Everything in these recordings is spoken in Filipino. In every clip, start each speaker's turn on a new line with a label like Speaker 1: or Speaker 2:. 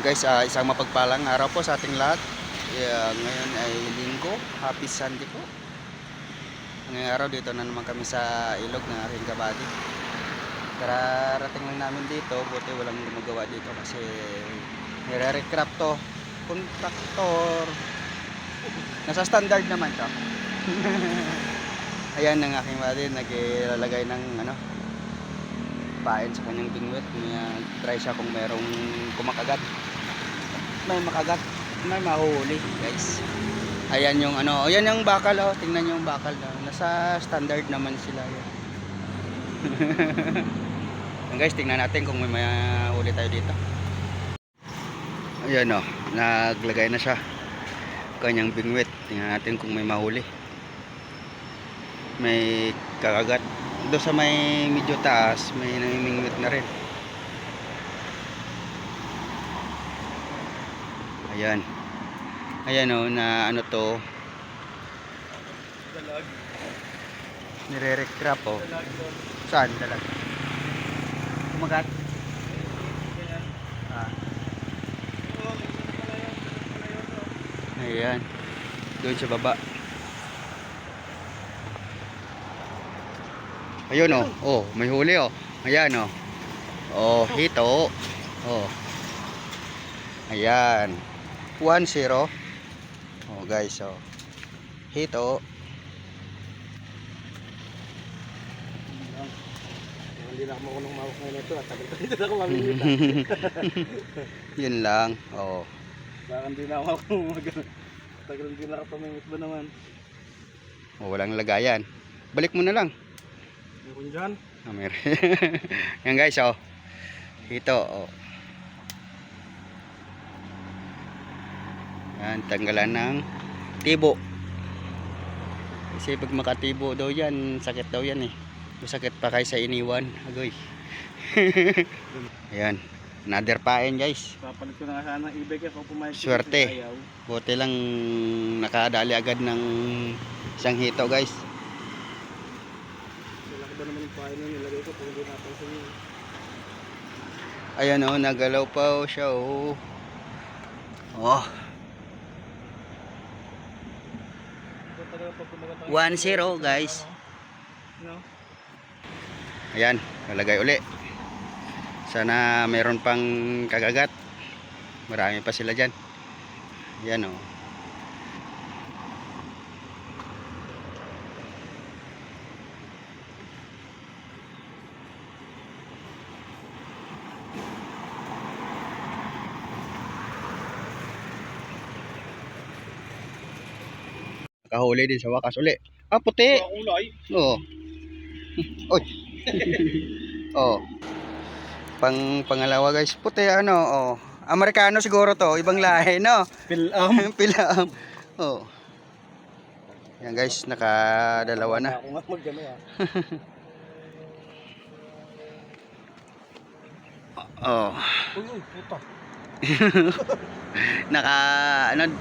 Speaker 1: Guys, isang mapagpalang araw po sa ating lahat. Ngayon ay linggo, happy Sunday po. Ngayong araw dito na naman kami sa ilog ng aking kabady. Kararating lang namin dito, buti walang gumagawa dito kasi nire-recraft to. Kontraktor. Nasa standard naman to. Ayan ang aking kabady, naglalagay ng pain sa kanyang bingwit. Try siya kung merong kumakagat. May makagat, may mahuhuli, guys. Ayan yung ayan yung bakal, oh. Tingnan niyo yung bakal na. Nasa standard naman sila yan. Guys, tingnan natin kung may mahuli tayo dito. Ayan, oh. Naglagay na siya kanyang bingwit. Tingnan natin kung may mahuli. May kakagat. Doon sa may medyo taas, may namimingwit na rin. Ayan. Ayan, oh, na to.
Speaker 2: Dalag.
Speaker 1: Nire-recraft, oh.
Speaker 2: Dalag doon.
Speaker 1: Saan? Dalag? Kumagat? Ayan. Doon sa baba. Ayun, oh. Oh, may huli, oh. Ayan, oh. Oh, hito. Oh. Ayan. 1-0. Oh, guys, oh. Hito.
Speaker 2: Hindi na ako makunong mawak ngayon ito at tagal dito na ako mamimita.
Speaker 1: Yun lang. Oh.
Speaker 2: Baka hindi na ako tagal hindi na ako pamimit ba naman.
Speaker 1: Oh, walang lagayan. Balik mo na lang.
Speaker 2: Meron dyan.
Speaker 1: Oh, meron. Yan, guys, oh. Hito, oh. Yan, tanggalan ng tibo. Kasi pag makatibo daw yan, sakit daw yan eh. Masakit pa kaysa iniwan. Agoy. Ayan, another pain, guys.
Speaker 2: Papalit ko na nga sana ng e-bike ako pumayag.
Speaker 1: Swerte. Buti lang nakadali agad ng isang hito, guys.
Speaker 2: Wala ko ba naman yung pain na nilagay ko kung hindi napansin yun.
Speaker 1: Ayan, oh, nagalaw pa, oh, siya, oh. Oh. 1-0, guys.
Speaker 2: No?
Speaker 1: Ayan, lalagay uli. Sana mayroon pang kagagat. Marami pa sila dyan. Ayan, oh. Nakahuli din sa wakas uli. Ah, puti.
Speaker 2: Kulay.
Speaker 1: Oo. Oy. Oh. Pangalawa, guys. Puti, oh. Amerikano siguro to, ibang lahi, no?
Speaker 2: Pilam.
Speaker 1: Pilam. Oh. Yan, guys, nakadalawa na.
Speaker 2: Ako nga mag-ano ah.
Speaker 1: Oh.
Speaker 2: Uy, puta.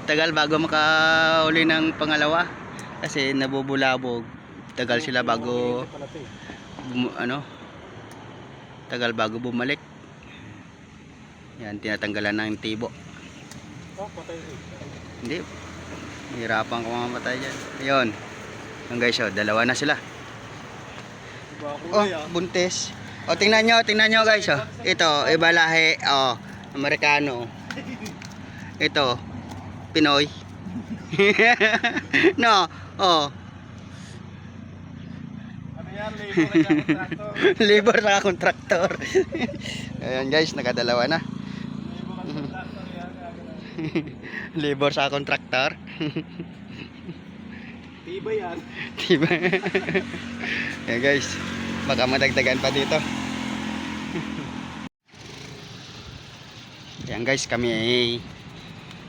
Speaker 1: Tagal bago makahuli ng pangalawa kasi nabubulabog. Tagal sila bago tagal bago bumalik. Yan, tinatanggalan ng tibo.
Speaker 2: Oh, patay rin.
Speaker 1: Hindi. Hirapan ko mamatay dyan. Ayun. Yung guys, oh, dalawa na sila.
Speaker 2: Iba
Speaker 1: Oh,
Speaker 2: kulay ah.
Speaker 1: buntis. Oh, tingnan nyo guys, oh. Ito, iba lahi, oh, Amerikano. Ito, Pinoy. No, oh.
Speaker 2: Ano yan, labor na kontraktor.
Speaker 1: Labor sa kontraktor. Ayan, guys, nakadalawa na.
Speaker 2: Labor na kontraktor yan.
Speaker 1: Labor sa kontraktor.
Speaker 2: Tiba yan.
Speaker 1: Diba? Ayan, guys, baka madagdagan pa dito. Ayan, guys, kami ay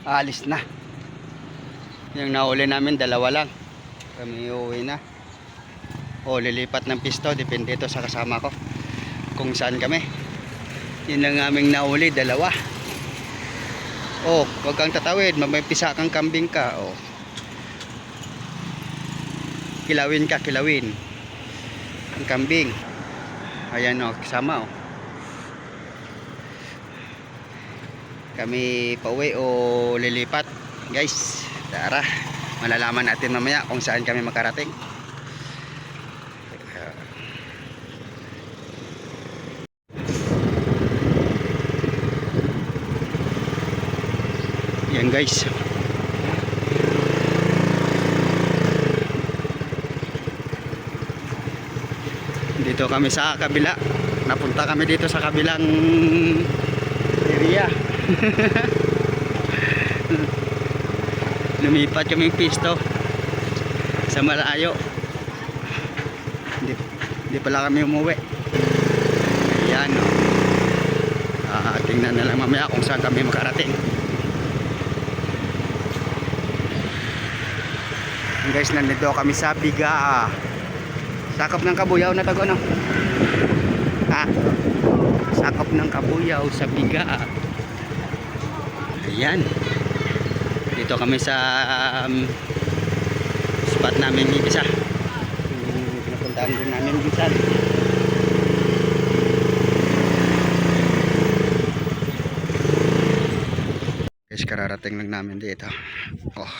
Speaker 1: aalis na. Yung nahuli namin, dalawa lang. Kami uuwi na. O lilipat ng pisto, depende ito sa kasama ko kung saan kami. Yun lang aming nahuli, dalawa. Oh, huwag kang tatawid, mamipisa kang kambing ka. Oh. Kilawin ka, kilawin ang kambing. Ayan, oh, kasama, oh. kami pauwi o lilipat. Guys, tara. Malalaman natin mamaya kung saan kami makarating. Yan guys. Dito kami sa kabila. Napunta kami dito sa kabilang area. Lumipat kami pisto sa malayo. Hindi pala kami umuwi. Ayan, no. Tingnan na lang mamaya kung saan kami makarating. Guys, nandito kami sa Bigaa. Sakop ng Kabuyaw na tago, no? Sakop ng Kabuyaw sa Bigaa. Ayan. Dito kami sa spot namin isa. Pinapuntahan din namin minsan. Guys, kararating lang namin dito. Oh,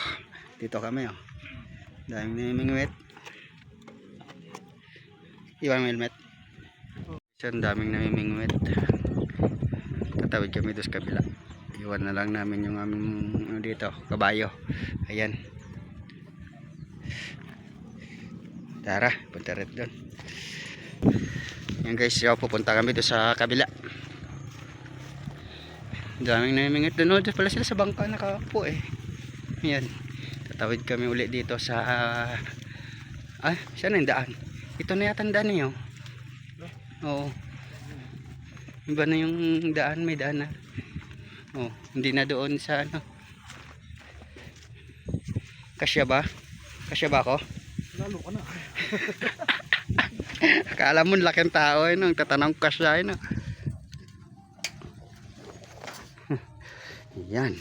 Speaker 1: dito kami, oh. Daming namimingwit. Iwan mo helmet. Ang daming namimingwit. Tatawid kami doon sa kabila. Iwan na lang namin yung aming dito, kabayo. Ayan. Tara, punta rin doon. Yan guys, pupunta kami doon sa kabila. Daming namimingwit doon. Doon pala sila sa bangka nakaupo eh. Ayan. Tatawid kami ulit dito sa saan yung daan? Ito na yata ang daan niyo. Oo. Iba na yung daan, may daan na. Oh, hindi na doon sa ano. Kasya ba? Kasya ba ako?
Speaker 2: Lalo ka na.
Speaker 1: Akala mo laking tao eh, no? Tatanong kasya eh, no? Yan.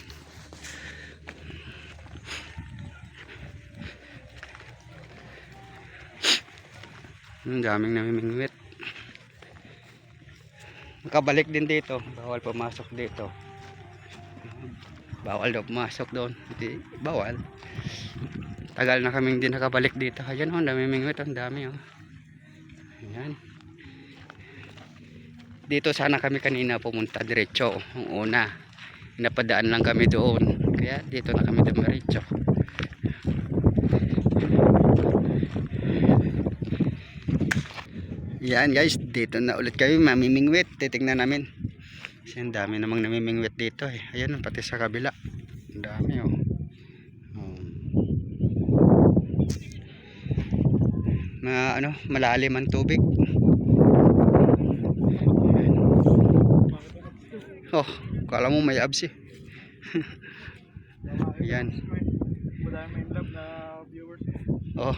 Speaker 1: Ang daming namimingwit. Makabalik din dito. Bawal pumasok dito. Bawal daw pumasok doon. Hindi, bawal. Tagal na kaming din nakabalik dito. Ayan, oh, namimingwit. Ang dami, oh. Ayan. Dito sana kami kanina pumunta diretso. Ang una. Napadaan lang kami doon. Kaya dito na kami dumiretso. Yan guys, dito na ulit kami mamimingwit. Titingnan namin. Kasi ang dami namang namimingwit dito eh. Ayan, pati sa kabila. Ang dami, oh. Na ano, malalim ang tubig. Oh, kala mo may abs eh. Ayan.
Speaker 2: Wala may love na viewers.
Speaker 1: Oh.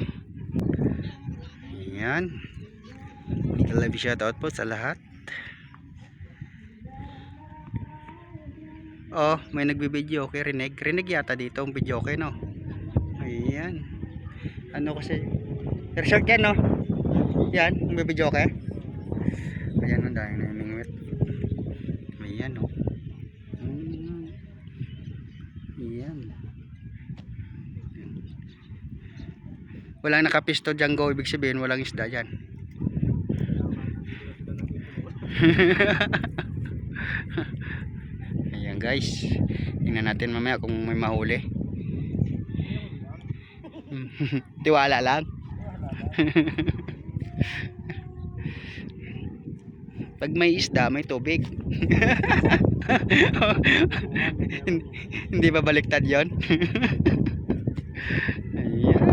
Speaker 1: Ayan. Live shoutout po sa lahat. Oh, may nagbibideo okay, rinig yata dito ang video okay, no? Ayan. Ano kasi resort yan, no? Yan, may video okay. Ayan, ang dahil na namingwit. Ayan, no? Ayan. Walang nakapisto dyan, go. Ibig sabihin walang isda dyan. Ayan guys, tingnan natin mamaya kung may mahuli. Tiwala lang. Pag may isda may tubig. Hindi ba baliktad yon? Ayan.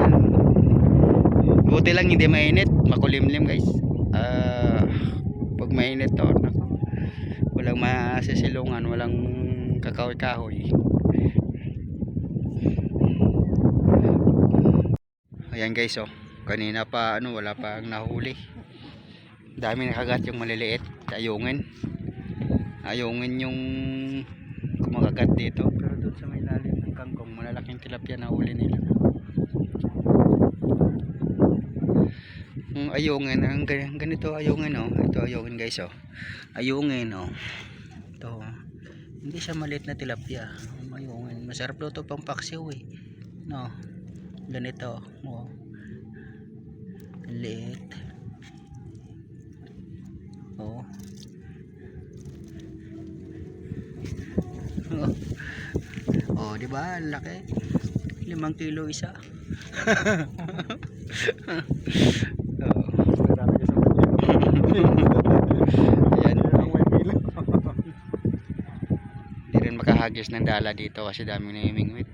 Speaker 1: Buti lang hindi mainit, makulimlim guys. Pag mainit to, walang masisilungan, walang kakahoy-kahoy. Ayan guys, oh, kanina pa ano, wala pa ang nahuli. Dami nakagat yung maliliit, ayungin yung kumakagat dito. Pero doon sa may lalim ng kangkong, malalaking tilapia na huli nila. Ayungin, ang ganito ayungin, oh. Ito ayungin guys, oh. Ayungin, oh. Ito, Hindi siya maliit na tilapia. Mayungin. Masarap daw to pang paksiw eh. No. Ganito. Oh. Liit. Oh. Oh, di ba? Ang laki. 5 kilo isa. Oh.
Speaker 2: Dami ka sa bagay.
Speaker 1: Ayan.
Speaker 2: Ang may pila.
Speaker 1: Hindi rin makahagis ng dala dito kasi dami na himingwit.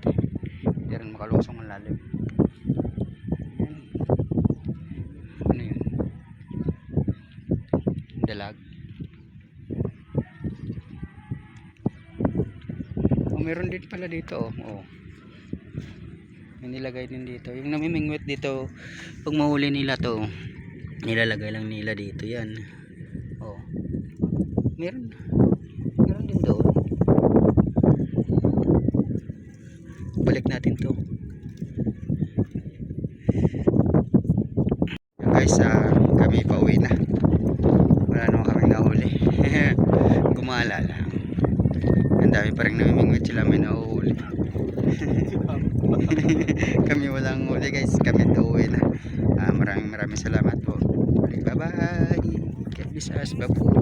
Speaker 1: Hindi rin makalusong ang lalim. Ayan. Ano yun? Dalag. Oh, meron din pala dito. Oh. May nilagay din dito. Yung namimingwit dito, pag mahuli nila to, nilalagay lang nila dito. Yan. Oh. Meron. Meron din doon. Balik natin to. Yan guys, kami pauwi na. Wala naman kaming nahuli. Gumala lang. Ang dami pa rin namimingwit, sila may nahuhuli. Kami walang huli guys, kami uuwi na. Maraming salamat po. Bye bye. God bless us. Bye po.